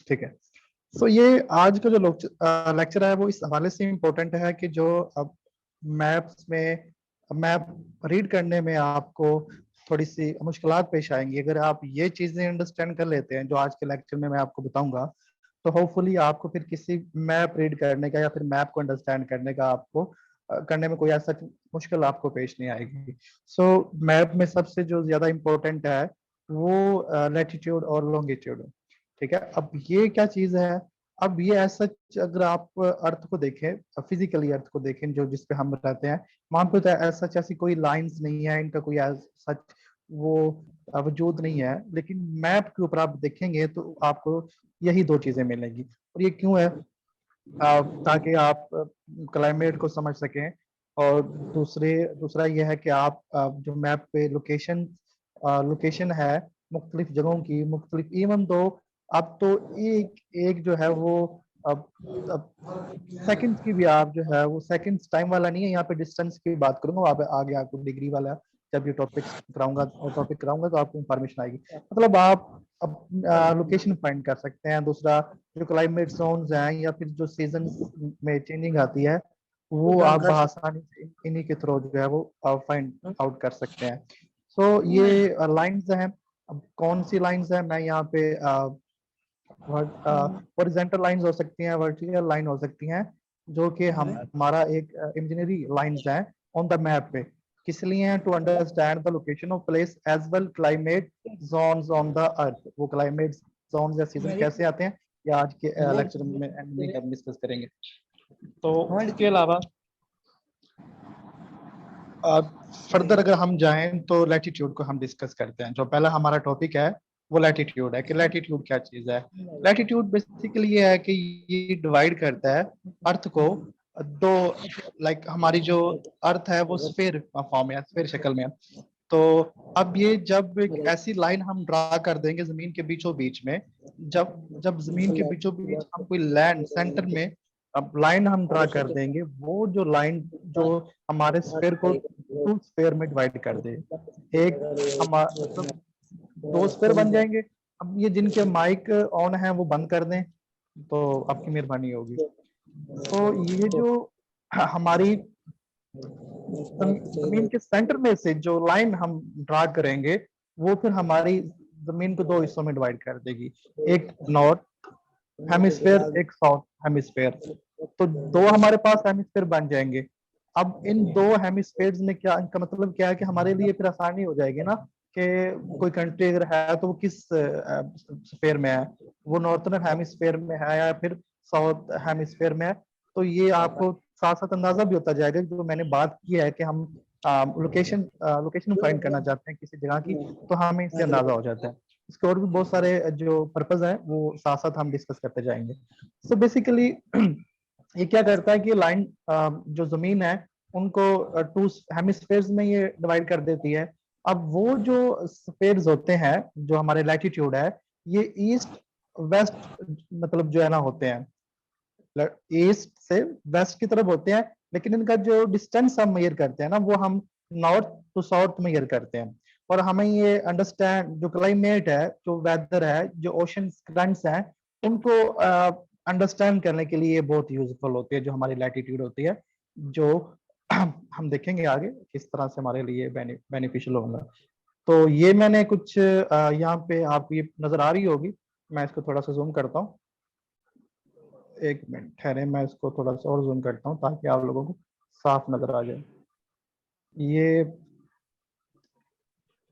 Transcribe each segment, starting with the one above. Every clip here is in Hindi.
ठीक है। सो ये आज का जो लेक्चर है वो इस हवाले से इम्पोर्टेंट है कि जो अब मैप्स में मैप रीड करने में आपको थोड़ी सी मुश्किलात पेश आएंगी। अगर आप ये चीजें अंडरस्टैंड कर लेते हैं जो आज के लेक्चर में मैं आपको बताऊंगा, तो होपफुली आपको फिर किसी मैप रीड करने का या फिर मैप को अंडरस्टैंड करने का आपको करने में कोई ऐसा मुश्किल आपको पेश नहीं आएगी। सो मैप में सबसे जो ज्यादा इम्पोर्टेंट है वो लैटिट्यूड और लॉन्गिट्यूड। ठीक है, अब ये क्या चीज है? अब ये ऐसा, अगर आप अर्थ को देखें, फिजिकली अर्थ को देखें जो जिसपे हम रहते हैं, वहां पे तो ऐसा ऐसी कोई लाइंस नहीं है, इनका कोई सच वो वजूद नहीं है। लेकिन मैप के ऊपर आप देखेंगे तो आपको यही दो चीजें मिलेंगी। और ये क्यों है? ताकि आप क्लाइमेट को समझ सकें, और दूसरा यह है कि आप जो मैप पे लोकेशन है मुख्तलिफ जगहों की, मुख्तलिफ, इवन दो अब तो एक एक जो है वो अब सेकंड्स की भी, आप जो है वो सेकंड्स टाइम वाला नहीं है, यहाँ पे डिस्टेंस की बात करूंगा, वहाँ पे आगे आपको डिग्री वाला जब ये टॉपिक कराऊंगा तो आपको इंफॉर्मेशन आएगी। मतलब आप अब लोकेशन फाइंड कर सकते हैं। दूसरा, जो क्लाइमेट जोन्स हैं या फिर जो सीजन में चेंजिंग आती है, वो आप आसानी से इन्हीं के थ्रू जो है वो फाइंड आउट कर सकते हैं। सो ये लाइंस हैं। अब कौन सी लाइंस हैं? मैं यहाँ पे हॉरिजॉन्टल लाइंस हो सकती हैं, वर्टिकल लाइन हो सकती हैं, जो कि हमारा एक इमेजिनरी लाइंस हैं ऑन द मैप पे। किस लिए हैं? To understand the location of place as well climate zones on the earth. वो क्लाइमेट जोन्स या सीजन कैसे आते हैं, ये आज के लेक्चर में हम डिस्कस करेंगे। तो इसके अलावा फर्दर अगर हम जाएं तो लैटिट्यूड को हम डिस्कस करते हैं। जो पहला हमारा टॉपिक है वो लैटिट्यूड है कि लैटिट्यूड क्या चीज है। लैटिट्यूड बेसिकली ये है कि ये डिवाइड करता है अर्थ को दो, लाइक हमारी जो अर्थ है वो स्फीयर फॉर्म है, स्फीयर शक्ल में। तो अब ये जब एक ऐसी लाइन हम ड्रा कर देंगे जमीन के बीचों बीच में, जब जब जमीन के बीचों बीच हम कोई लैंड सेंटर में अब लाइन हम ड्रा कर देंगे, वो जो लाइन जो हमारे स्फीयर को टू स्फीयर में डिवाइड कर दे, एक मतलब दो स्फीयर बन जाएंगे। अब ये जिनके माइक ऑन है वो बंद कर दें तो आपकी मेहरबानी होगी। तो ये जो हमारी जमीन के सेंटर में से जो लाइन हम ड्रा करेंगे, वो फिर हमारी जमीन को दो हिस्सों में डिवाइड कर देगी, एक नॉर्थ हेमिस्फेयर, एक साउथ हेमिस्फेयर। तो दो हमारे पास हेमिस्फेयर बन जाएंगे। अब इन दो हेमिस्फेयर्स में क्या, इनका मतलब क्या है कि हमारे लिए फिर आसानी हो जाएगी ना, कि कोई कंट्री अगर है तो वो किस स्फेयर में है, वो नॉर्थर्न हेमिस्फेयर में है या फिर साउथ हेमिस्फेयर में है। तो ये आपको साथ साथ अंदाजा भी होता जाएगा। जो मैंने बात की है कि हम लोकेशन फाइंड करना चाहते हैं किसी जगह की, तो हमें इससे अंदाजा हो जाता है। इसके और भी बहुत सारे जो पर्पज है वो साथ साथ हम डिस्कस करते जाएंगे। सो बेसिकली ये क्या करता है कि लाइन जो जमीन है उनको टू हेमिस्फेयर्स में ये डिवाइड कर देती है। अब वो जो स्फेयर्स होते हैं, जो हमारे लैटिट्यूड है, ये ईस्ट वेस्ट मतलब जो है ना होते हैं, ईस्ट से वेस्ट की तरफ होते हैं। लेकिन इनका जो डिस्टेंस हम मेजर करते हैं ना, वो हम नॉर्थ टू साउथ मेजर करते हैं। और हमें ये अंडरस्टैंड, जो क्लाइमेट है, जो वेदर है, जो ओशन करंट्स हैं, उनको अंडरस्टैंड करने के लिए बहुत यूजफुल होती है जो हमारी लैटिट्यूड होती है, जो हम देखेंगे आगे किस तरह से हमारे लिए बेनिफिशियल होगा। तो ये मैंने कुछ यहाँ पे आपको ये नजर आ रही होगी। मैं इसको थोड़ा सा जूम करता हूँ, एक मिनट ठहरे, मैं इसको थोड़ा सा और जूम करता हूँ ताकि आप लोगों को साफ नजर आ जाए। ये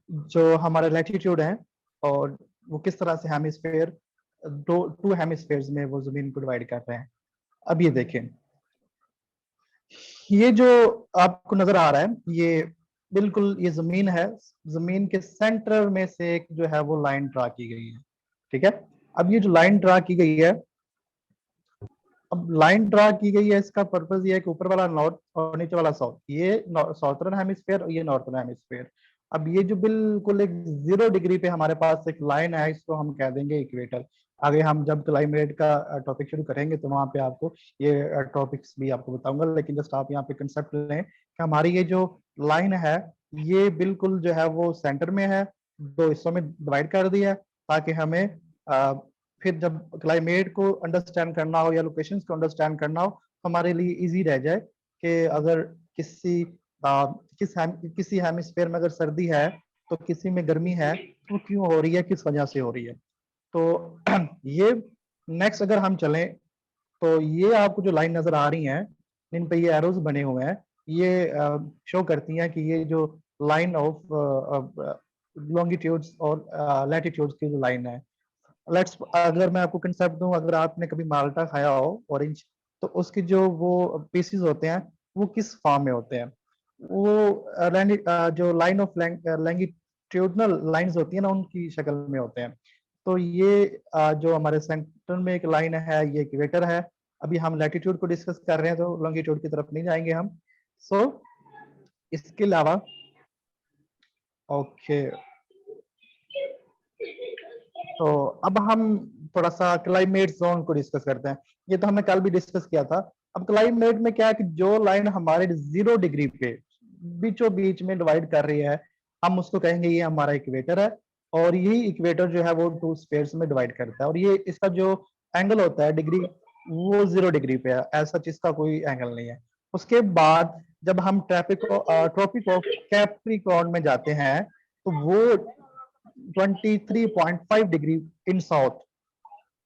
जो हमारे लैटिट्यूड है और वो किस तरह से हेमिस्फेयर, दो टू हेमिस्फेयर्स में वो जमीन को डिवाइड कर रहे हैं। अब ये देखें, ये जो आपको नजर आ रहा है, ये बिल्कुल ये जमीन है। जमीन के सेंटर में से एक जो है वो लाइन ड्रा की गई है। ठीक है, अब ये जो लाइन ड्रा की गई है, अब लाइन ड्रा की गई है, इसका पर्पज ये है कि ऊपर वाला नॉर्थ और नीचे वाला साउथ, ये साउथर्न हेमिस्फेयर और ये नॉर्थर्न हेमिस्फेयर। अब ये जो बिल्कुल एक 0 डिग्री पे हमारे पास एक लाइन है, इसको हम कह देंगे इक्वेटर। आगे हम जब क्लाइमेट का टॉपिक शुरू करेंगे तो वहां पे आपको ये टॉपिक्स भी आपको बताऊंगा, लेकिन जस्ट आप यहाँ पे कंसेप्ट लें कि हमारी ये जो लाइन है, ये बिल्कुल जो है वो सेंटर में है, दो हिस्सों में डिवाइड कर दिया है, ताकि हमें फिर जब क्लाइमेट को अंडरस्टैंड करना हो या लोकेशंस को अंडरस्टैंड करना हो, हमारे लिए इजी रह जाए कि अगर किसी हेमिस्फेयर में अगर सर्दी है तो किसी में गर्मी है, तो क्यों हो रही है, किस वजह से हो रही है। तो ये नेक्स्ट अगर हम चलें तो ये आपको जो लाइन नजर आ रही हैं, इन पे ये एरोज बने हुए हैं, ये शो करती हैं कि ये जो लाइन ऑफ लॉन्गिट्यूड्स और लैटिट्यूड्स की जो लाइन है। लेट्स अगर मैं आपको कंसेप्ट दूं, अगर आपने कभी माल्टा खाया हो ऑरेंज, तो उसके जो वो पीसेस होते हैं वो किस फॉर्म में होते हैं, वो जो लाइन ऑफ लैंगिट्यूडनल लाइंस होती है ना, उनकी शक्ल में होते हैं। तो ये जो हमारे सेंटर में एक लाइन है, ये इक्वेटर है। अभी हम लैटिट्यूड को डिस्कस कर रहे हैं, तो लॉन्गिट्यूड की तरफ नहीं जाएंगे हम। सो इसके अलावा ओके, तो अब हम थोड़ा सा क्लाइमेट जोन को डिस्कस करते हैं। ये तो हमने कल भी डिस्कस किया था। अब क्लाइमेट में क्या है कि जो लाइन हमारे 0 डिग्री पे बीचों बीच में डिवाइड कर रही है, हम उसको कहेंगे ये हमारा इक्वेटर है। और यही इक्वेटर जो है वो 2 स्फीयर्स में डिवाइड करता है, और ये इसका जो एंगल होता है डिग्री, वो 0 डिग्री पे है, ऐसा इसका कोई एंगल नहीं है। उसके बाद जब हम ट्रॉपिक ऑफ कैप्रिकॉर्न में जाते हैं, तो वो 23.5 डिग्री इन साउथ,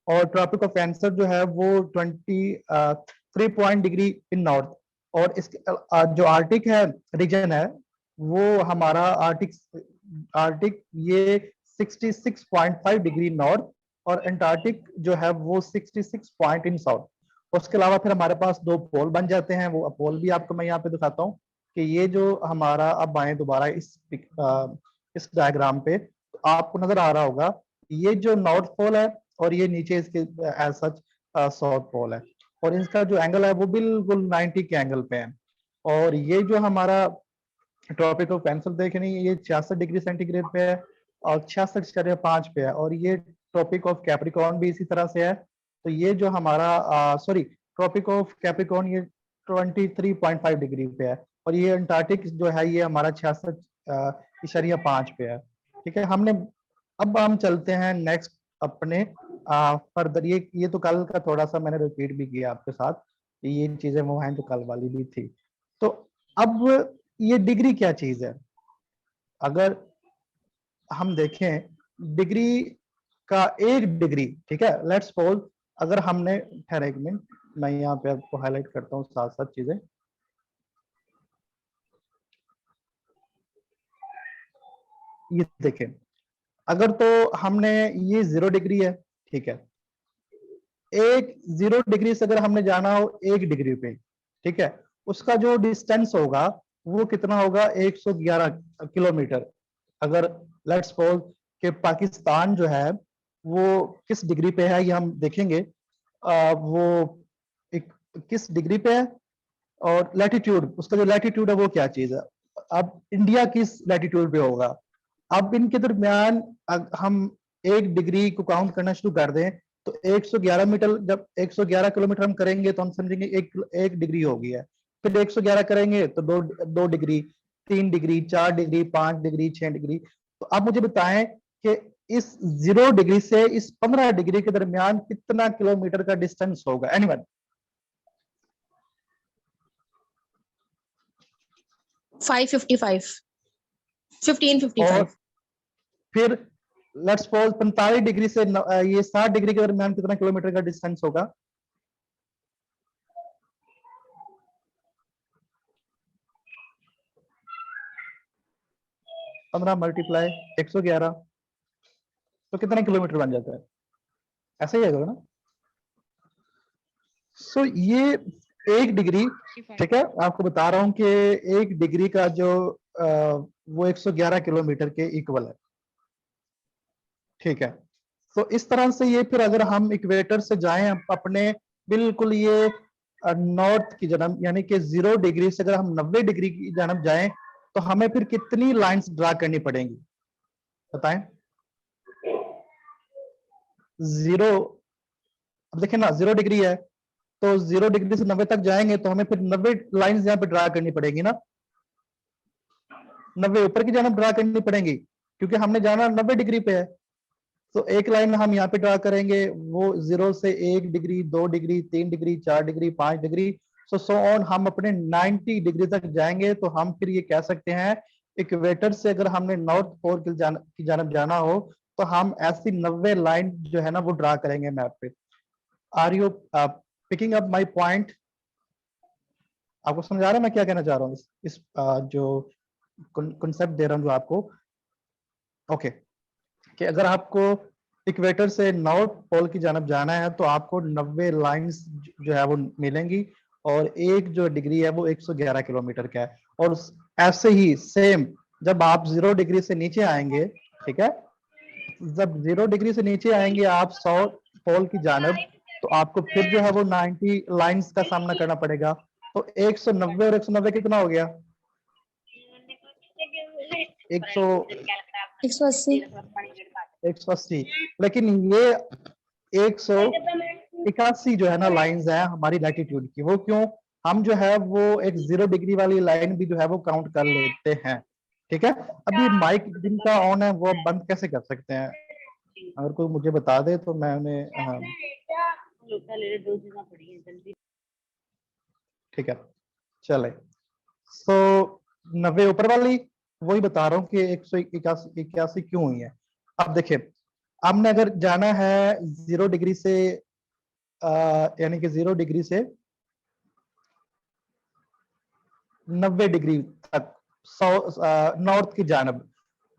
और ट्रॉपिक ऑफ कैंसर जो है वो 23 डिग्री इन नॉर्थ। और इसके जो आर्टिक है रीजन है, वो हमारा आर्टिक ये 66.5 डिग्री नॉर्थ, और एंटार्क्टिक जो है वो 66 पॉइंट इन साउथ। उसके अलावा फिर हमारे पास 2 पोल बन जाते हैं। वो पोल भी आपको मैं यहाँ पे दिखाता हूँ कि ये जो हमारा, अब आए दोबारा इस डायग्राम पे, तो आपको नजर आ रहा होगा ये जो नॉर्थ पोल है, और ये नीचे इसके एज सच साउथ पोल है, और इसका जो एंगल है वो बिल्कुल 90 के एंगल पे है। और ये जो हमारा ट्रॉपिक ऑफ कैंसर देख रहे हैं, ये 66 डिग्री सेंटीग्रेड पे है और 66.5 पे है। और ये ट्रॉपिक ऑफ कैप्रिकॉर्न भी इसी तरह से है। तो ये जो हमारा सॉरी, ट्रॉपिक ऑफ कैप्रिकॉर्न ये 23.5 डिग्री पे है, और ये अंटार्कटिक जो है ये हमारा 66.5 पे है। ठीक है, अब हम चलते हैं नेक्स्ट अपने फर्दर। ये तो कल का थोड़ा सा मैंने रिपीट भी किया आपके साथ, ये चीजें वो हैं जो कल वाली भी थी। तो अब ये डिग्री क्या चीज है, अगर हम देखें डिग्री का 1 डिग्री, ठीक है, लेट्स सपोज अगर हमने, ठहरे एक मिनट, मैं यहाँ पे आपको हाईलाइट करता हूँ साथ साथ चीजें। ये देखें, अगर तो हमने ये 0 डिग्री है, ठीक है, एक 0 डिग्री से अगर हमने जाना हो 1 डिग्री पे, ठीक है, उसका जो डिस्टेंस होगा वो कितना होगा, 111 किलोमीटर। अगर लेट्स सपोज कि पाकिस्तान जो है वो किस डिग्री पे है, ये हम देखेंगे। वो एक किस डिग्री पे है, और लैटिट्यूड, उसका जो लैटिट्यूड है वो क्या चीज है। अब इंडिया किस लैटिट्यूड पे होगा। अब इनके दरमियान हम 1 डिग्री को काउंट करना शुरू कर दें, तो 111 मीटर, जब 111 किलोमीटर हम करेंगे तो हम समझेंगे एक डिग्री हो गई है। फिर 111 करेंगे तो दो degree, 3 degree, 4 degree, 5 degree, 6 degree. तो आप मुझे बताएं कि इस 0 डिग्री से इस 15 डिग्री के दरमियान कितना किलोमीटर का डिस्टेंस होगा, एनीवन? 555 1555। और फिर लेट्स सपोज 45 डिग्री से ये 60 डिग्री के दरमियान कितना किलोमीटर का डिस्टेंस होगा? पंद्रह मल्टीप्लाई 111, तो कितना किलोमीटर बन जाता है? ऐसा ही है ना। सो ये 1 डिग्री, ठीक है, आपको बता रहा हूं कि 1 डिग्री का जो वो 111 किलोमीटर के इक्वल है। ठीक है, तो इस तरह से ये, फिर अगर हम इक्वेटर से जाएं अपने बिल्कुल ये नॉर्थ की जानब, यानी कि 0 डिग्री से अगर हम 90 डिग्री की जानब जाएं, तो हमें फिर कितनी लाइंस ड्रा करनी पड़ेंगी, बताएं। 0, अब देखें ना, 0 डिग्री है, तो 0 डिग्री से 90 तक जाएंगे तो हमें फिर 90 लाइंस यहाँ पे ड्रा करनी पड़ेगी ना। 90 ऊपर की जानब ड्रा करनी पड़ेंगी, क्योंकि हमने जाना 90 डिग्री पे है। तो एक लाइन हम यहाँ पे ड्रा करेंगे, वो 0 से 1 degree, 2 degree, 3 degree, 4 degree, 5 degree, so on हम अपने 90 डिग्री तक जाएंगे। तो हम फिर ये कह सकते हैं इक्वेटर से अगर हमने नॉर्थ पोल की जानब जाना हो तो हम ऐसी 90 लाइन जो है ना वो ड्रा करेंगे मैप पे। Are you picking up my point? आपको समझ आ रहा है मैं क्या कहना चाह रहा हूँ? इस जो कॉन्सेप्ट दे रहा हूँ जो आपको, ओके, कि अगर आपको इक्वेटर से नॉर्थ पोल की जानब जाना है तो आपको 90 लाइंस जो है वो मिलेंगी, और एक जो डिग्री है वो 111 किलोमीटर का है। और ऐसे ही सेम जब आप 0 डिग्री से नीचे आएंगे, ठीक है, जब 0 डिग्री से नीचे आएंगे आप साउथ पोल की जानब, तो आपको फिर जो है वो 90 लाइंस का सामना करना पड़ेगा। तो 190 और 190 कितना हो गया? 180 180। लेकिन ये 181 जो है ना लाइंस है हमारी लैटिट्यूड की, वो क्यों? हम जो है वो एक 0 डिग्री वाली लाइन भी जो है वो काउंट कर लेते हैं, ठीक है। अभी माइक जिनका ऑन है वो बंद कैसे कर सकते हैं? अगर कोई मुझे बता दे तो मैं उन्हें ठीक है, चले। सो 90 ऊपर वाली, वही बता रहा हूँ कि 181 क्यों हुई है। अब देखिए, हमने अगर जाना है 0 डिग्री से यानी कि 0 डिग्री से 90 डिग्री तक नॉर्थ की जानब,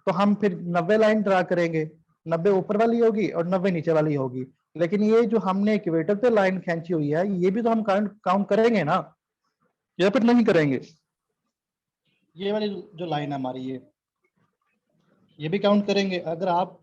तो हम फिर 90 लाइन ड्रा करेंगे, 90 ऊपर वाली होगी और 90 नीचे वाली होगी। लेकिन ये जो हमने इक्वेटर पे लाइन खींची हुई है ये भी तो हम काउंट करेंगे ना, या फिर नहीं करेंगे? ये वाली जो लाइन है हमारी, ये भी काउंट करेंगे। अगर आप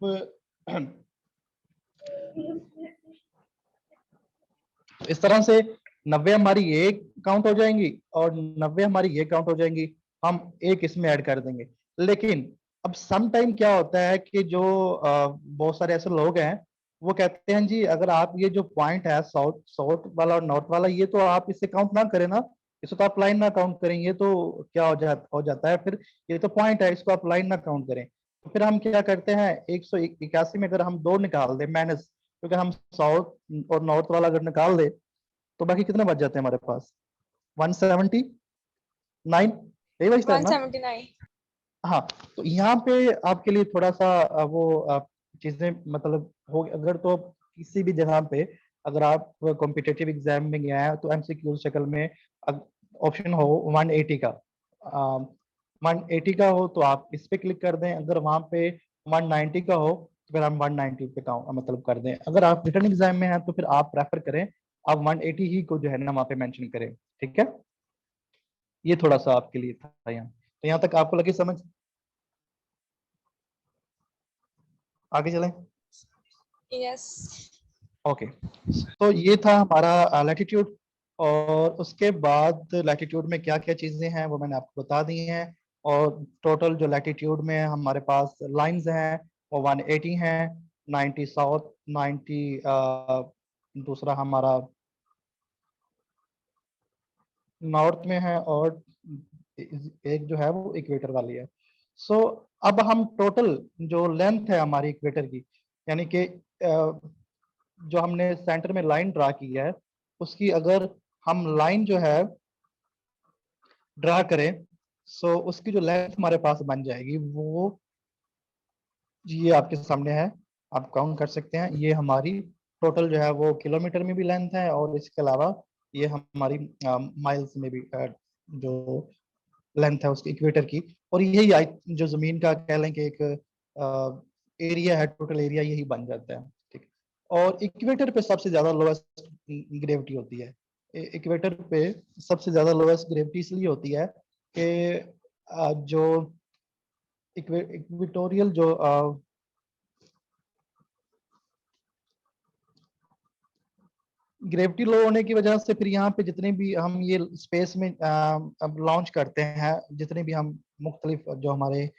इस तरह से 90 हमारी ये काउंट हो जाएंगी और 90 हमारी ये काउंट हो जाएंगी, हम एक इसमें ऐड कर देंगे। लेकिन अब सम टाइम क्या होता है कि जो बहुत सारे ऐसे लोग हैं वो कहते हैं जी अगर आप ये जो पॉइंट है साउथ साउथ वाला और नॉर्थ वाला, ये तो आप इसे काउंट ना करें ना, इसे तो आप लाइन ना काउंट करेंगे, तो क्या हो जाता है फिर, ये तो पॉइंट है, इसको आप लाइन ना काउंट करें। तो फिर हम क्या करते हैं 181 में अगर हम 2 निकाल दें माइनस, क्योंकि हम साउथ और नॉर्थ वाला अगर निकाल दे तो बाकी कितने बच जाते हैं हमारे पास? 179, यही बचता है ना? 179। हाँ, तो यहाँ पे आपके लिए थोड़ा सा चीजें मतलब हो, अगर तो किसी भी जगह पे अगर आप कॉम्पिटिटिव एग्जाम में गए हैं तो एमसीक्यू शक्ल में ऑप्शन हो 180 का, 180 का हो तो आप इस पे क्लिक कर दें। अगर वहां पे 190 का हो तो फिर हम 190 पे मतलब कर दें। अगर आप रिटर्न एग्जाम में हैं तो फिर आप प्रेफर करें आप 180 ही को जो है ना वहां पे मेंशन करें, ठीक है। ये थोड़ा सा आपके लिए था यहाँ, तो यहाँ तक आपको लगी समझ? आगे चलें? यस। ओके, तो ये था हमारा लैटिट्यूड। और उसके बाद लैटिट्यूड में क्या क्या चीजें हैं वो मैंने आपको बता दी हैं। और टोटल जो लैटिट्यूड में हमारे पास लाइंस हैं वो 180 हैं, 90 साउथ, 90 दूसरा हमारा नॉर्थ में है, और एक जो है वो इक्वेटर वाली है। सो अब हम टोटल जो लेंथ है हमारी इक्वेटर की, यानी कि जो हमने सेंटर में लाइन ड्रा की है उसकी अगर हम लाइन जो है ड्रा करें, सो उसकी जो लेंथ हमारे पास बन जाएगी वो ये आपके सामने है, आप काउंट कर सकते हैं। ये हमारी टोटल जो है वो किलोमीटर में भी लेंथ है, और इसके अलावा ये हमारी माइल्स में भी जो लेंथ है उसकी इक्वेटर की। और यही जो जमीन का कह लें कि एक एरिया है, टोटल एरिया यही बन जाता है, ठीक। और इक्वेटर पे सबसे ज्यादा लोएस्ट ग्रेविटी होती है। इक्वेटर पे सबसे ज्यादा लोएस्ट ग्रेविटी इसलिए होती है कि जो इक्वेटोरियल जो ग्रेविटी लो होने की वजह से फिर यहाँ पे जितने भी हम ये स्पेस में अब लॉन्च करते हैं, जितने भी हम मुख्तलिफ जो हमारे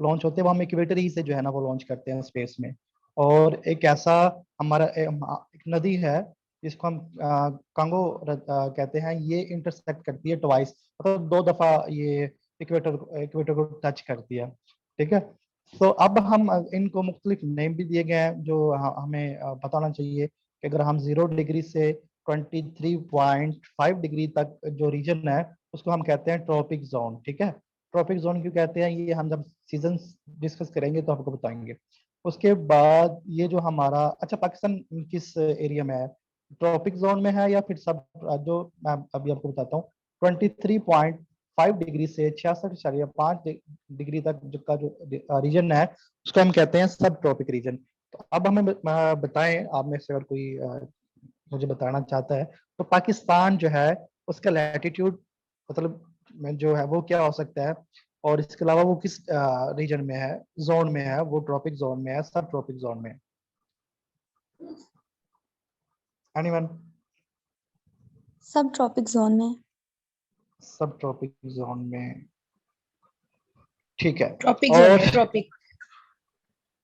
लॉन्च होते हैं वो हम इक्वेटर ही से जो है ना वो लॉन्च करते हैं स्पेस में। और एक ऐसा हमारा एक नदी है जिसको हम कांगो कहते हैं, ये इंटरसेक्ट करती है ट्वाइस, मतलब 2 दफा ये इक्वेटर इक्वेटर को टच करती है, ठीक है। तो अब हम इनको मुख्तलिफ नेम भी दिए गए हैं जो हमें बताना चाहिए कि अगर हम 0 डिग्री से 23.5 डिग्री तक जो रीजन है उसको हम कहते हैं ट्रॉपिक जोन। ठीक है, ट्रॉपिक जोन क्यों कहते हैं ये हम जब सीजन डिस्कस करेंगे तो आपको बताएंगे। उसके बाद ये जो हमारा, अच्छा पाकिस्तान किस एरिया में है, ट्रॉपिक जोन में है या फिर सब, जो मैं अभी आपको बताता हूँ, 23.5 डिग्री से 66.5 डिग्री तक जो का जो रीजन है उसको हम कहते हैं सब ट्रॉपिक रीजन। तो अब हमें बताएं, आप में से अगर कोई मुझे बताना चाहता है तो पाकिस्तान जो है उसका लैटिट्यूड मतलब जो है वो क्या हो सकता है, और इसके अलावा वो किस रीजन में है, जोन में है, वो ट्रॉपिक जोन में है, सब ट्रॉपिक जोन में है? एनीवन? सब ट्रॉपिक जोन में। सब ट्रॉपिक जोन में, ठीक है। ट्रॉपिक जोन और में, ट्रॉपिक।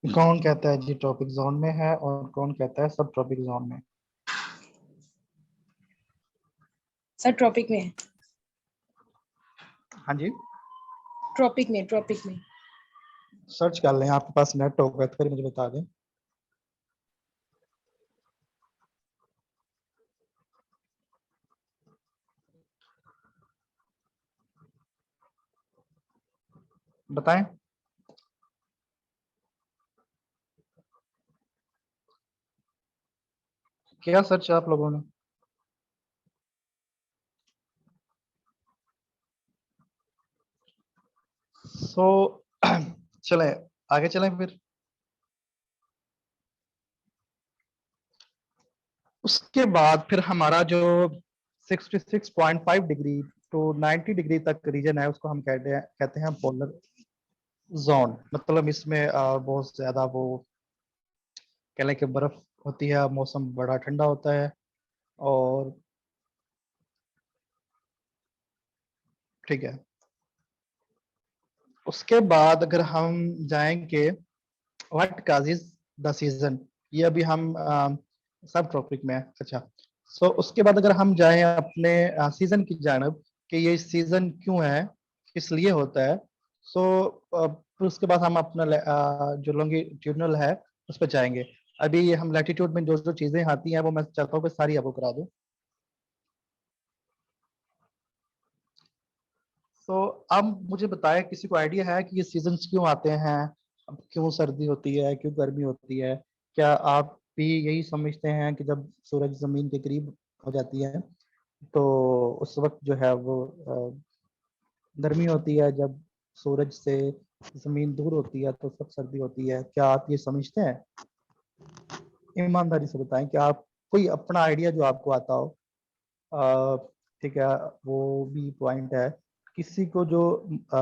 कौन कहता है जी ट्रॉपिक जोन में है और कौन कहता है सब ट्रॉपिक जोन में? सर ट्रॉपिक में है, हाँ जी, ट्रॉपिक में, ट्रॉपिक में। सर्च कर लें, आपके पास नेट होगा तो फिर मुझे बता दें। बताएं। क्या सर्च आप लोगों ने? सो चलें आगे चलें फिर। उसके बाद फिर हमारा जो 66.5 डिग्री टू 90 डिग्री तक रीजन है उसको हम कहते हैं पोलर जोन। मतलब इसमें बहुत ज्यादा वो कह लें कि बर्फ होती है, मौसम बड़ा ठंडा होता है। और ठीक है, उसके बाद अगर हम जाएंगे व्हाट काजेज द सीजन, ये अभी हम सब ट्रॉपिक में है। अच्छा, सो उसके बाद अगर हम जाएं अपने सीजन की जानब कि ये सीजन क्यों है, किस लिए होता है, सो फिर उसके बाद हम अपना जो लॉन्गिट्यूडनल है उस पर जाएंगे। अभी हम लैटिट्यूड में जो जो चीजें आती हैं वो मैं चाहता हूँ कि सारी आपको करा दूं। तो अब मुझे बताया, किसी को आइडिया है कि ये सीजन्स क्यों आते हैं, अब क्यों सर्दी होती है, क्यों गर्मी होती है? क्या आप भी यही समझते हैं कि जब सूरज जमीन के करीब हो जाती है तो उस वक्त जो है वो गर्मी होती है, जब सूरज से जमीन दूर होती है तो सब सर्दी होती है? क्या आप ये समझते हैं? ईमानदारी से बताएं कि आप कोई अपना आइडिया जो आपको आता हो। अ, ठीक है, वो भी पॉइंट है। किसी को जो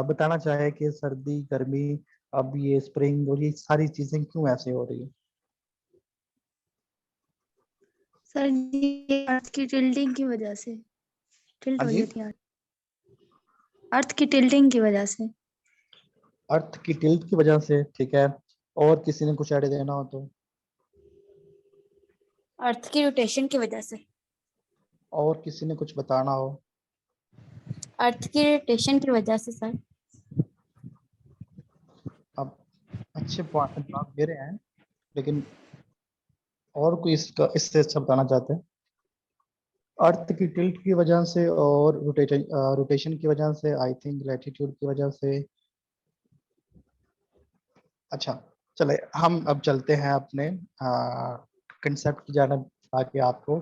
बताना चाहे कि सर्दी गर्मी, अब ये स्प्रिंग और ये सारी चीजें क्यों ऐसे हो रही है? सर ये अर्थ की टिल्टिंग की वजह से टिल्ट हाँ हो जी, जाती है। अर्थ की टिल्टिंग की वजह से। अर्थ की टिल्ट की वजह से, ठीक है। और किसी ने कुछ आइडिया देना हो तो? अर्थ की रोटेशन की वजह से। और किसी ने कुछ बताना हो? अर्थ की रोटेशन की वजह से सर। अब अच्छे पॉइंट जवाब दे रहे हैं, लेकिन और कोई इसका इससे अच्छा बताना चाहते हैं? अर्थ की टिल्ट की वजह से और रोटेशन की वजह से, आई थिंक लैटिट्यूड की वजह से। अच्छा, चले हम अब चलते हैं अपने कंसेप्ट की जानब, ताकि आपको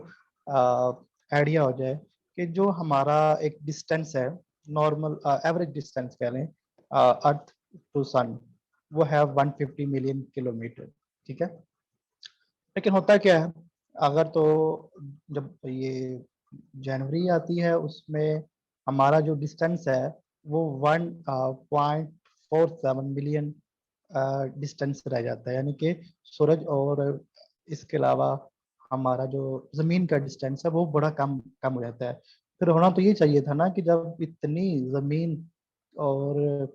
आइडिया हो जाए कि जो हमारा एक डिस्टेंस है, नॉर्मल एवरेज डिस्टेंस कह लें, अर्थ टू सन, वो है 150 मिलियन किलोमीटर। ठीक है, लेकिन होता क्या है, अगर तो जब ये जनवरी आती है उसमें हमारा जो डिस्टेंस है वो 1.47 मिलियन डिस्टेंस रह जाता है, यानी कि सूरज और इसके अलावा हमारा जो जमीन का डिस्टेंस है वो बड़ा कम कम हो जाता है। फिर होना तो ये चाहिए था ना कि जब इतनी जमीन और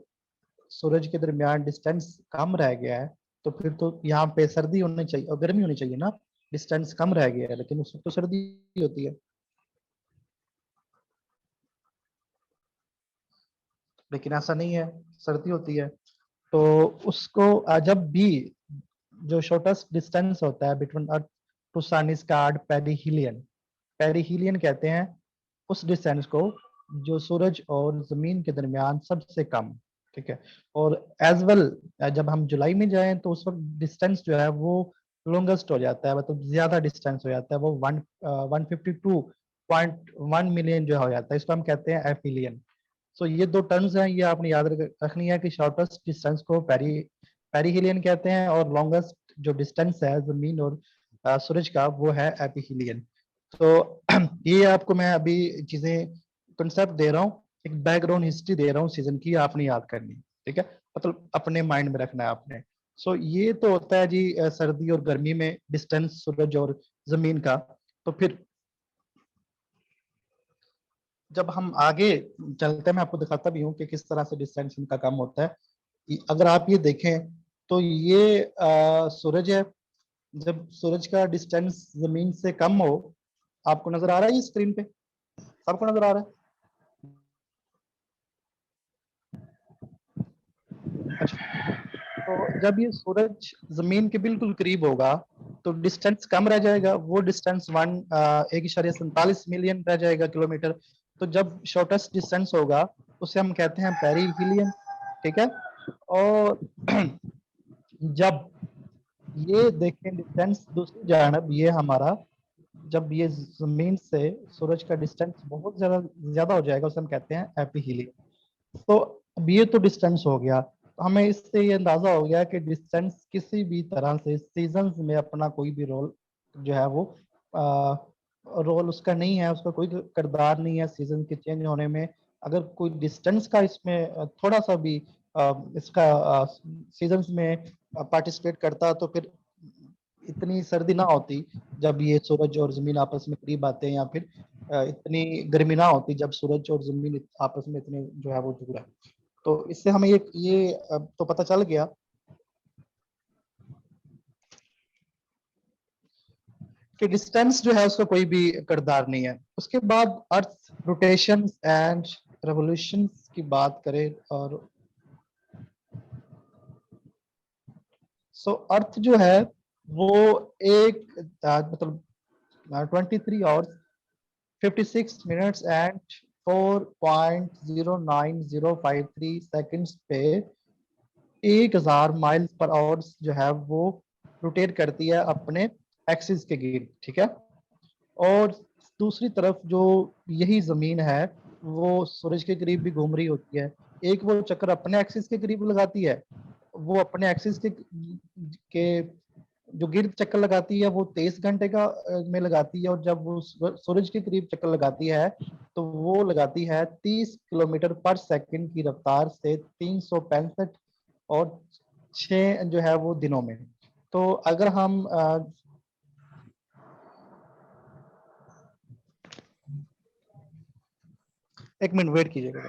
सूरज के दरमियान डिस्टेंस कम रह गया है तो फिर तो यहाँ पे सर्दी होनी चाहिए और गर्मी होनी चाहिए ना। डिस्टेंस कम रह गया है लेकिन उस वक्त तो सर्दी होती है, लेकिन ऐसा नहीं है, सर्दी होती है। तो उसको जब भी जो शॉर्टेस्ट डिस्टेंस होता है between earth to sun is called perihelion. Perihelion कहते हैं उस डिस्टेंस को जो सूरज और जमीन के दरमियान सबसे कम। ठीक है। और एज वेल जब हम जुलाई में जाएं तो उस वक्त डिस्टेंस जो है वो लॉन्गेस्ट हो जाता है, मतलब ज्यादा डिस्टेंस हो जाता है, वो 152.1 मिलियन जो हो जाता है, इसको हम कहते हैं एफिलियन। सो ये दो टर्म्स हैं, ये आपने याद रखनी है कि शॉर्टेस्ट डिस्टेंस को पेरीहिलियन कहते हैं और लॉन्गेस्ट जो डिस्टेंस है जमीन और सूरज का वो है एपीहिलियन। तो ये आपको मैं अभी चीजें कंसेप्ट दे रहा हूँ, एक बैकग्राउंड हिस्ट्री दे रहा हूँ सीजन की, आपने याद करनी। ठीक है, मतलब अपने माइंड में रखना है आपने। सो ये तो होता है जी सर्दी और गर्मी में डिस्टेंस सूरज और जमीन का। तो फिर जब हम आगे चलते हैं मैं आपको दिखाता भी हूँ कि किस तरह से डिस्टेंस इनका कम होता है। अगर आप ये देखें तो ये सूरज है, जब सूरज का डिस्टेंस जमीन से कम हो, आपको नजर आ रहा है ये स्क्रीन पे, सबको नजर आ रहा है? अच्छा, तो जब ये सूरज जमीन के बिल्कुल करीब होगा तो डिस्टेंस कम रह जाएगा, वो डिस्टेंस 1.47 मिलियन रह जाएगा किलोमीटर। तो जब शॉर्टेस्ट डिस्टेंस होगा उसे हम कहते हैं पेरीहिलियन। ठीक है। और जब ये देखें डिस्टेंस दूसरी जानब, ये हमारा जब ये जमीन से सूरज का डिस्टेंस बहुत ज्यादा ज्यादा हो जाएगा उसे हम कहते हैं एपीहीलियन। तो अब ये तो डिस्टेंस हो गया, तो हमें इससे ये अंदाजा हो गया कि डिस्टेंस किसी भी तरह से सीजन में अपना कोई भी रोल जो है वो रोल उसका नहीं है, उसका कोई किरदार नहीं है सीजन के चेंज होने में। अगर कोई डिस्टेंस का इसमें थोड़ा सा भी इसका सीजन में पार्टिसिपेट करता तो फिर इतनी सर्दी ना होती जब ये सूरज और जमीन आपस में करीब आते हैं, या फिर इतनी गर्मी ना होती जब सूरज और जमीन आपस में इतने जो है वो दूर है। तो इससे हमें ये तो पता चल गया कि डिस्टेंस जो है उसका कोई भी किरदार नहीं है। उसके बाद अर्थ रोटेशन एंड रेवोल्यूशन की बात करें, और सो अर्थ जो है वो एक मतलब 23 आवर्स 56 मिनट्स एंड 4.09053 सेकंड्स पे 1000 माइल पर आवर जो है वो रोटेट करती है अपने एक्सिस के गिर्द। ठीक है। और दूसरी तरफ जो यही जमीन है वो सूरज के करीब भी घूम रही होती है। एक वो चक्कर अपने एक्सिस के करीब लगाती है, वो अपने एक्सिस के जो गिर्द चक्कर लगाती है वो 23 घंटे का में लगाती है, और जब वो सूरज के करीब चक्कर लगाती है तो वो लगाती है 30 किलोमीटर पर सेकंड की रफ्तार से 365 और 6 जो है वो दिनों में। तो अगर हम एक मिनट वेट कीजिएगा।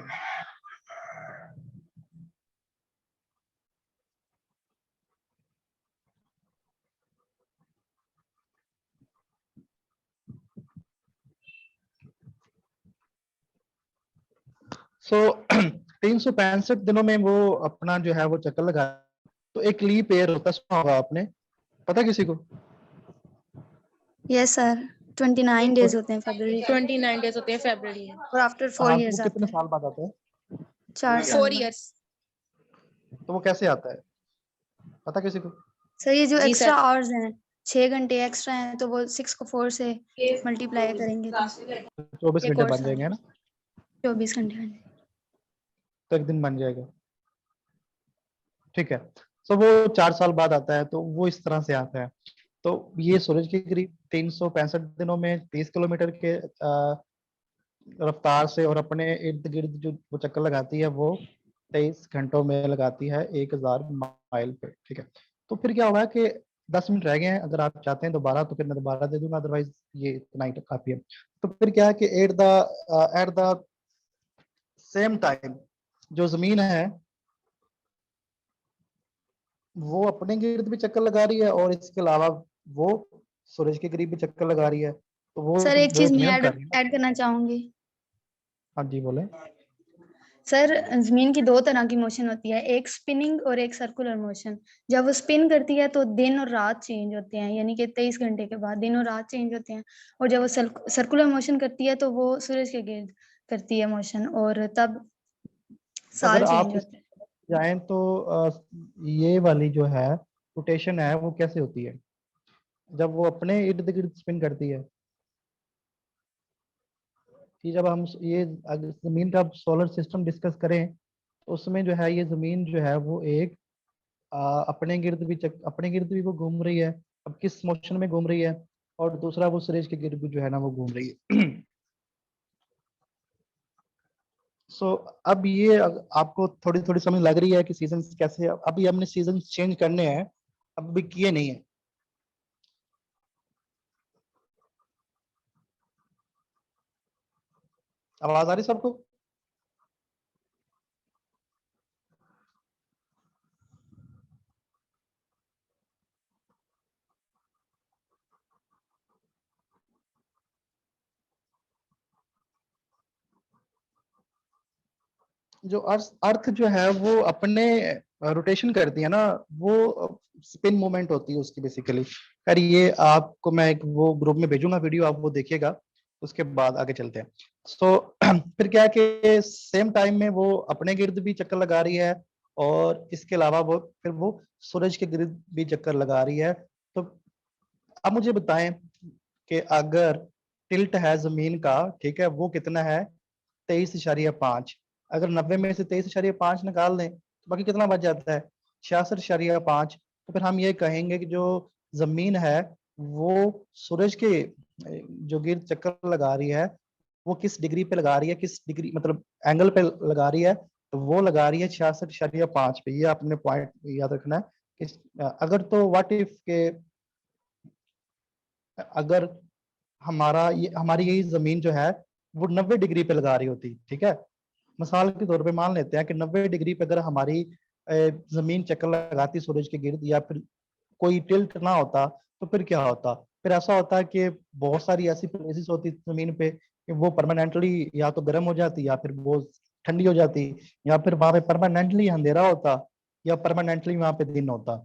सो 365 दिनों में वो अपना जो है वो चक्कर लगा। तो एक लीप ईयर होता है, सुना होगा आपने, पता किसी को? यस सर, 29 डेज होते हैं फरवरी 29 डेज होते हैं फरवरी में। और आफ्टर 4 हाँ, तो वो इयर्स कितने आता है, साल बाद आता है? 4 साल 4 बाद। इयर्स। तो वो कैसे आता है, पता किसी को? सर ये जो जी एक्स्ट्रा सर। आवर्स हैं 6 घंटे एक्स्ट्रा हैं तो वो 6 को 4 से मल्टीप्लाई करेंगे तो 24 एक घंटे और बन साल जाएंगे, है ना? 24 घंटे बन जाएंगे। तो एक दिन बन जाएगा। ठीक है। तो वो 4 साल बाद आता है, तो वो इस तरह से आता है। तो ये सूरज के करीब 365 दिनों में 30 किलोमीटर के रफ्तार से, और अपने इर्द गिर्द जो वो चक्कर लगाती है वो 23 घंटों में लगाती है 1000 माइल पे। ठीक है। तो फिर क्या होगा कि 10 मिनट रह गए हैं, अगर आप चाहते हैं दोबारा तो फिर मैं दोबारा दे दूंगा, अदरवाइज ये इतना ही काफी है। तो फिर क्या है कि एट द सेम टाइम जो जमीन है वो अपने गिर्द भी चक्कर लगा रही है, और इसके अलावा वो सूरज के करीब भी चक्कर लगा रही है। तो वो सर एक जो चीज मैं नियम ऐड कर रही है। ऐड करना चाहूंगी। हाँ जी बोले। सर जमीन की दो तरह की मोशन होती है, एक स्पिनिंग और एक सर्कुलर मोशन। जब वो स्पिन करती है तो दिन और रात चेंज होते हैं, यानी कि 23 घंटे के बाद दिन और रात चेंज होते हैं। और जब वो सर्कुलर मोशन करती है तो वो सूरज के गिर्द करती है मोशन, और तब अगर साल आप चेंज इस होते हैं। जाएं तो ये वाली जो है रोटेशन है वो कैसे होती है जब वो अपने इर्द गिर्द स्पिन करती है कि जब हम ये अगर जमीन का सोलर सिस्टम डिस्कस करें तो उसमें जो है ये जमीन जो है वो एक अपने गिर्द भी वो घूम रही है। अब किस मोशन में घूम रही है और दूसरा वो सूरज के गिर्द भी जो है ना वो घूम रही है। सो अब ये आपको थोड़ी थोड़ी समझ लग रही है कि सीजन कैसे अभी हमने सीजन चेंज करने हैं अब भी किए नहीं है। आवाज आ रही सबको? जो अर्थ जो है वो अपने रोटेशन करती है ना वो स्पिन मूवमेंट होती है उसकी बेसिकली। खैर ये आपको मैं एक वो ग्रुप में भेजूंगा वीडियो, आप वो देखिएगा, उसके बाद आगे चलते हैं। सो फिर क्या है कि सेम टाइम में वो अपने गिर्द भी चक्कर लगा रही है और इसके अलावा वो फिर वो सूरज के गिर्द भी चक्कर लगा रही है। तो अब मुझे बताएं कि अगर टिल्ट है जमीन का, ठीक है, वो कितना है? 23.5। अगर 90 में से 23.5 निकाल दें तो बाकी कितना बच जाता है? 66.5। तो फिर हम ये कहेंगे कि जो जमीन है वो सूरज के जो गिर्द चक्कर लगा रही है वो किस डिग्री पे लगा रही है, किस डिग्री मतलब एंगल पे लगा रही है, तो वो लगा रही है 66.5 पे। ये आपने पॉइंट याद रखना है कि अगर तो व्हाट इफ के अगर हमारी यही जमीन जो है वो 90 डिग्री पे लगा रही होती, ठीक है, मिसाल के तौर पे मान लेते हैं कि 90 डिग्री पे अगर हमारी जमीन चक्कर लगाती सूरज के गिर्द या फिर कोई टिल्ट ना होता तो फिर क्या होता? फिर ऐसा होता है कि बहुत सारी ऐसी प्लेसेस होती जमीन पे कि वो परमानेंटली या तो गर्म हो जाती या फिर वो ठंडी हो जाती, या फिर वहां पे परमानेंटली अंधेरा होता या परमानेंटली वहां पे दिन होता।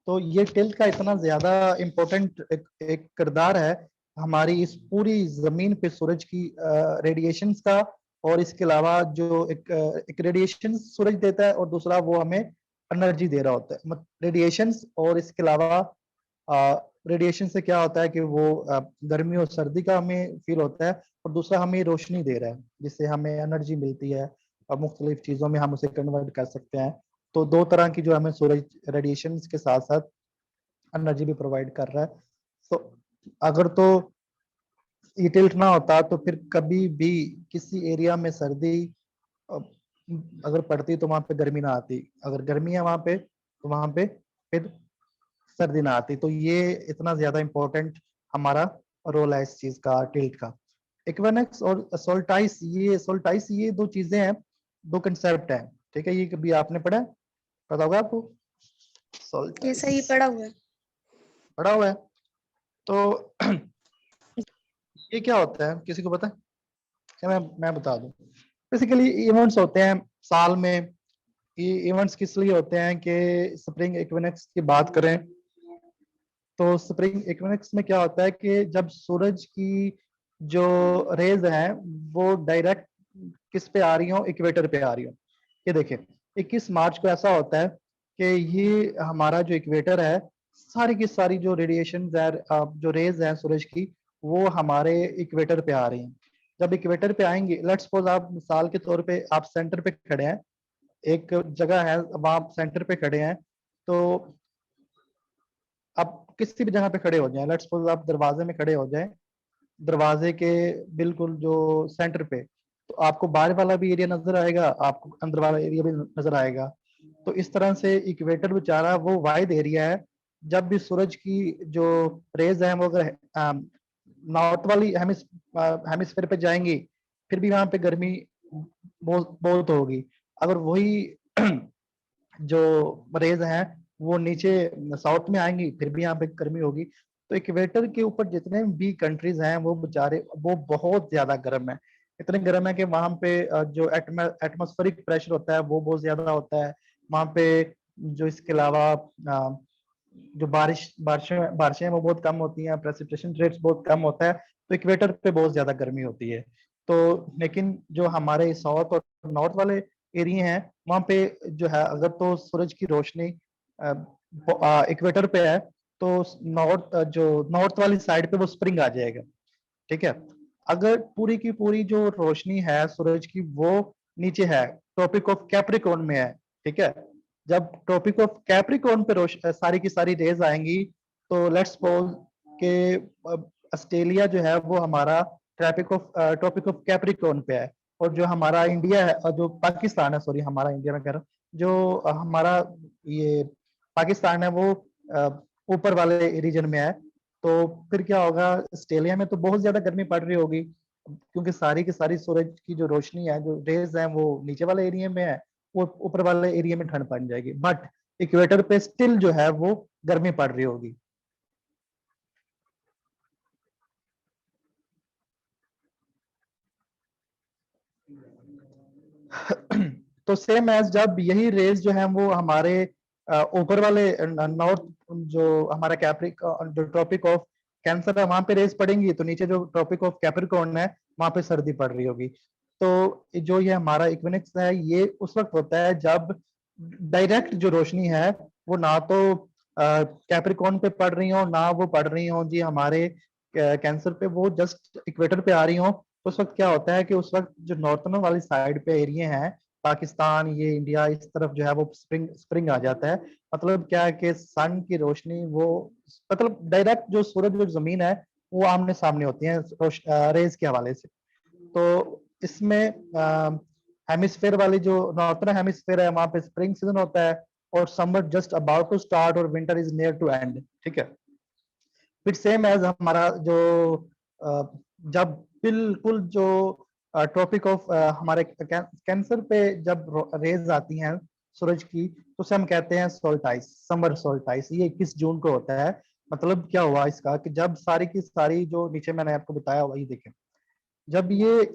तो ये टिल्ट का इतना ज्यादा इम्पोर्टेंट एक किरदार है हमारी इस पूरी जमीन पे सूरज की रेडिएशंस का। और इसके अलावा जो एक रेडिएशन सूरज देता है और दूसरा वो हमें एनर्जी दे रहा होता है, मतलब रेडिएशंस। और इसके अलावा रेडिएशन से क्या होता है कि वो गर्मी और सर्दी का हमें फील होता है, और दूसरा हमें रोशनी दे रहा है जिससे हमें एनर्जी मिलती है और मुख्तलिफ चीज़ों में हम उसे कन्वर्ट कर सकते हैं। तो दो तरह की जो हमें सूरज रेडिएशन के साथ साथ एनर्जी भी प्रोवाइड कर रहा है। तो अगर तो ये टिल्ट ना होता तो फिर कभी भी किसी एरिया में सर्दी अ, अगर पड़ती तो वहां पे गर्मी ना आती, अगर गर्मी है वहां पे तो वहां पे फिर सर्दी ना आती। तो ये इतना ज्यादा इम्पोर्टेंट हमारा रोल है इस चीज का, टिल्ट का। इक्वेनॉक्स और सोल्टाइस ये दो चीजें हैं, दो कंसेप्ट हैं, ठीक है। ये कभी आपने पढ़ा है? पता होगा आपको? ये सोल्टाइस सही पड़ा हुआ है। पढ़ा हुआ है? तो ये क्या होता है, किसी को पता है? क्या मैं बता दूं। बेसिकली इवेंट्स होते हैं साल में। ये इवेंट्स किस लिए होते हैं कि स्प्रिंग इक्विनॉक्स की बात करें तो स्प्रिंग इक्विनॉक्स में क्या होता है कि जब सूरज की जो रेज हैं वो डायरेक्ट किस पे आ रही हो? इक्वेटर पे आ रही हो। ये देखिए 21 मार्च को ऐसा होता है कि ये हमारा जो इक्वेटर है, सारी की सारी जो रेडिएशन जो रेज हैं सूरज की वो हमारे इक्वेटर पे आ रही हैं। जब इक्वेटर पे आएंगे, लेट्स सपोज आप मिसाल के तौर पे आप सेंटर पे खड़े हैं, एक जगह है वहां सेंटर पे खड़े हैं, तो आप किसी भी जगह पे खड़े हो जाएं, लेट्स सपोज आप दरवाजे में खड़े हो जाएं, दरवाजे के बिल्कुल जो सेंटर पे, तो आपको बाहर वाला भी एरिया नजर आएगा, आपको अंदर वाला एरिया भी नजर आएगा। तो इस तरह से इक्वेटर बेचारा वो वाइड एरिया है। जब भी सूरज की जो रेज है वो अगर नॉर्थ वाली हेमिस्फेयर पे जाएंगी फिर भी वहां पे गर्मी बहुत बहुत होगी। अगर वही जो रेज हैं वो नीचे साउथ में आएंगी फिर भी यहाँ पे गर्मी होगी। तो इक्वेटर के ऊपर जितने भी कंट्रीज हैं वो बेचारे वो बहुत ज्यादा गर्म है। इतने गर्म है कि वहां पे जो एटमॉस्फेरिक प्रेशर होता है वो बहुत ज्यादा होता है वहां पे। जो इसके अलावा जो बारिशें बारिशें हैं वो बहुत कम होती हैं, प्रेसिपिटेशन रेट्स बहुत कम होता है, तो इक्वेटर पे बहुत ज्यादा गर्मी होती है। तो लेकिन जो हमारे साउथ और नॉर्थ वाले एरिया हैं वहां पे जो है, अगर तो सूरज की रोशनी इक्वेटर पे है तो नॉर्थ वाली साइड पे वो स्प्रिंग आ जाएगा, ठीक है। अगर पूरी की पूरी जो रोशनी है सूरज की वो नीचे है, ट्रॉपिक ऑफ कैप्रिकॉर्न में है, ठीक है। जब ट्रॉपिक ऑफ कैप्रिकॉर्न पे सारी की सारी रेज आएंगी तो लेट्स सपोज के ऑस्ट्रेलिया जो है वो हमारा ट्रॉपिक ऑफ कैप्रिकॉर्न पे है, और जो हमारा इंडिया है और जो पाकिस्तान है, सॉरी हमारा इंडिया में कह रहा हूँ, जो हमारा ये पाकिस्तान है वो ऊपर वाले रीजन में है। तो फिर क्या होगा, ऑस्ट्रेलिया में तो बहुत ज्यादा गर्मी पड़ रही होगी क्योंकि सारी की सारी सूरज की जो रोशनी है, जो रेज है वो नीचे वाले एरिया में है, वो ऊपर वाले एरिया में ठंड पड़ जाएगी, बट इक्वेटर पे स्टिल जो है वो गर्मी पड़ रही होगी। तो सेम एज जब यही रेज जो है वो हमारे ऊपर वाले नॉर्थ, जो हमारा कैप्रिक जो ट्रॉपिक ऑफ कैंसर है वहां पे रेज पड़ेंगी, तो नीचे जो ट्रॉपिक ऑफ कैप्रिकॉर्न है वहां पे सर्दी पड़ रही होगी। तो जो ये हमारा इक्विनोक्स है ये उस वक्त होता है जब डायरेक्ट जो रोशनी है वो ना तो कैप्रिकॉर्न पे पड़ रही हो, ना वो पड़ रही हो जी हमारे कैंसर पे, वो जस्ट इक्वेटर पे आ रही हो। तो उस वक्त क्या होता है कि उस वक्त जो नॉर्थन वाली साइड पे एरिया है, पाकिस्तान, ये इंडिया, इस तरफ जो है वो स्प्रिंग स्प्रिंग आ जाता है। मतलब क्या है कि सन की रोशनी वो मतलब डायरेक्ट जो सूरज जो जमीन है वो आमने सामने होती है रेज के हवाले से। तो इसमें हेमिस्फेयर वाली जो नॉर्थन हेमिस्फेयर है वहां पे स्प्रिंग सीजन होता है, और summer just about to start और winter is near to end, ठीक है। फिर सेम एज हमारा जो जब बिल्कुल जो टॉपिक ऑफ हमारे कैंसर पे जब रेज आती हैं सूरज की तो उसे हम कहते हैं सोल्टाइस, समर सोल्टाइस। ये 21 जून को होता है। मतलब क्या हुआ इसका कि जब सारी की सारी जो नीचे मैंने आपको बताया वही देखें, जब ये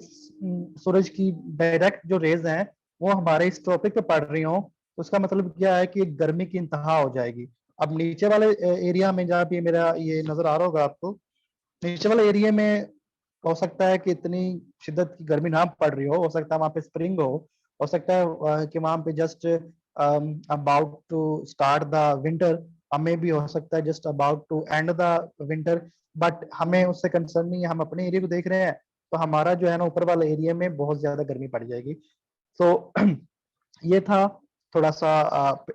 सूरज की डायरेक्ट जो रेज हैं वो हमारे इस टॉपिक पे पड़ रही हो, तो उसका मतलब क्या है कि गर्मी की इंतहा हो जाएगी। अब नीचे वाले एरिया में जहाँ पे मेरा ये नजर आ रहा होगा आपको, नीचे वाले एरिया में हो सकता है कि इतनी शिद्दत की गर्मी ना पड़ रही हो सकता है वहां पे स्प्रिंग हो सकता है कि वहां पे just about to start the winter, हमें भी हो सकता है just about to end the winter, but हमें उससे कंसर्न नहीं है, हम अपने एरिया को देख रहे हैं। तो हमारा जो है ना ऊपर वाले एरिया में बहुत ज्यादा गर्मी पड़ जाएगी। तो ये था थोड़ा सा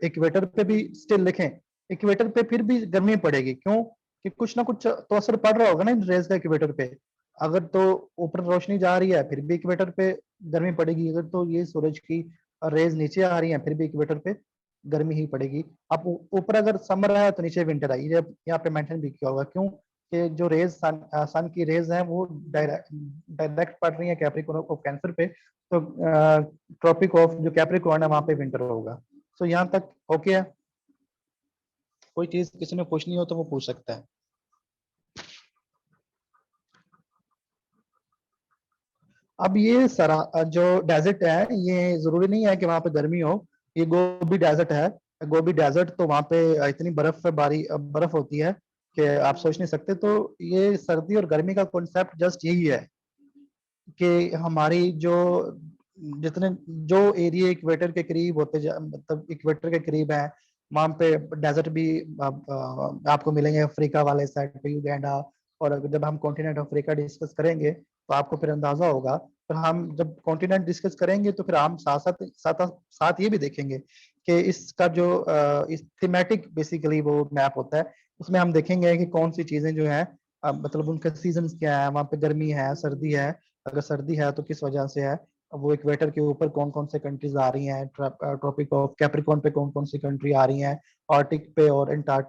इक्वेटर पे भी स्टिल लिखें, इक्वेटर पे फिर भी गर्मी पड़ेगी, क्यों कि कुछ ना कुछ तो असर पड़ रहा होगा ना इन रेज का इक्वेटर पे। अगर तो ऊपर रोशनी जा रही है फिर भी इक्वेटर पे गर्मी पड़ेगी, अगर तो ये सूरज की रेज नीचे आ रही है फिर भी इक्वेटर पे गर्मी ही पड़ेगी। अब ऊपर अगर समर है तो नीचे विंटर आई, ये यहाँ पे मेंशन भी किया होगा, क्यों कि जो रेज सन की रेज हैं वो डायरेक्ट पड़ रही है कैप्रिकॉर्न ऑफ कैंसर पे, तो ट्रॉपिक ऑफ जो कैप्रिकॉर्न है वहां पे विंटर होगा। तो यहाँ तक ओके है। कोई चीज किसी ने पूछनी हो तो वो पूछ सकता है। अब ये सरा जो डेजर्ट है ये जरूरी नहीं है कि वहां पे गर्मी हो, ये गोबी डेजर्ट है। गोबी डेजर्ट तो वहां पे इतनी बर्फ बारी बर्फ होती है कि आप सोच नहीं सकते। तो ये सर्दी और गर्मी का कॉन्सेप्ट जस्ट यही है कि हमारी जो जितने जो एरिया इक्वेटर के करीब होते मतलब इक्वेटर के करीब है वहां पे डेजर्ट भी आपको मिलेंगे, अफ्रीका वाले साइड पे युगांडा। और अगर जब हम कॉन्टिनेंट अफ्रीका डिस्कस करेंगे तो आपको फिर अंदाजा होगा। पर हम जब कॉन्टिनेंट डिस्कस करेंगे तो फिर हम साथ साथ साथ ये भी देखेंगे कि इसका जो इस थीमेटिक बेसिकली वो मैप होता है, उसमें हम देखेंगे कि कौन सी चीजें जो है मतलब उनके सीजन क्या है, वहाँ पे गर्मी है सर्दी है, अगर सर्दी है तो किस वजह से है, वो इक्वेटर के ऊपर कौन कौन से कंट्रीज आ रही हैं, ट्रॉपिक ऑफ कैप्रिकॉर्न पे कौन कौन सी कंट्री आ रही हैं, आर्टिक पे और एंटार्क्टिक